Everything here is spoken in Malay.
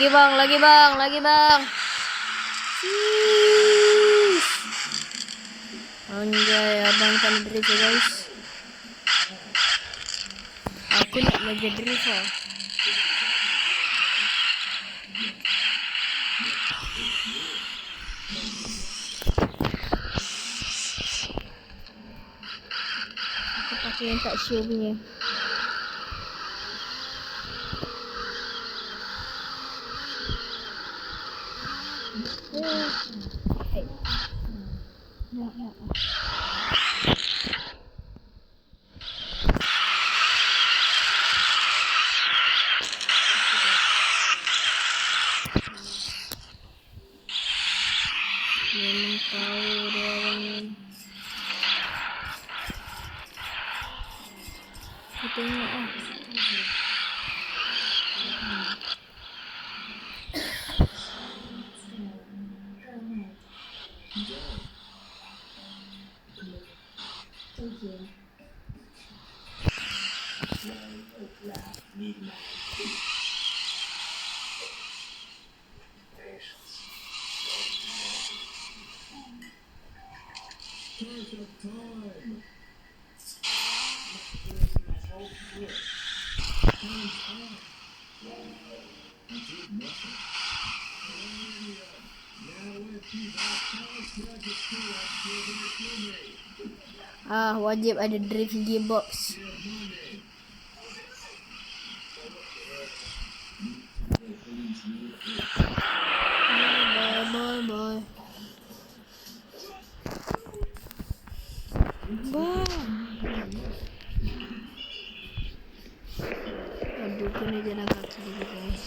Lagi bang. Anjay, abang kan drift ya guys. Aku nak belajar drift lah. Aku pakai yang tak show punya. Memang tahu dia orang ni. Kita tengok lah. Wajib ada drift gearbox. Bye. Aduh, kena jalan kaki dulu guys.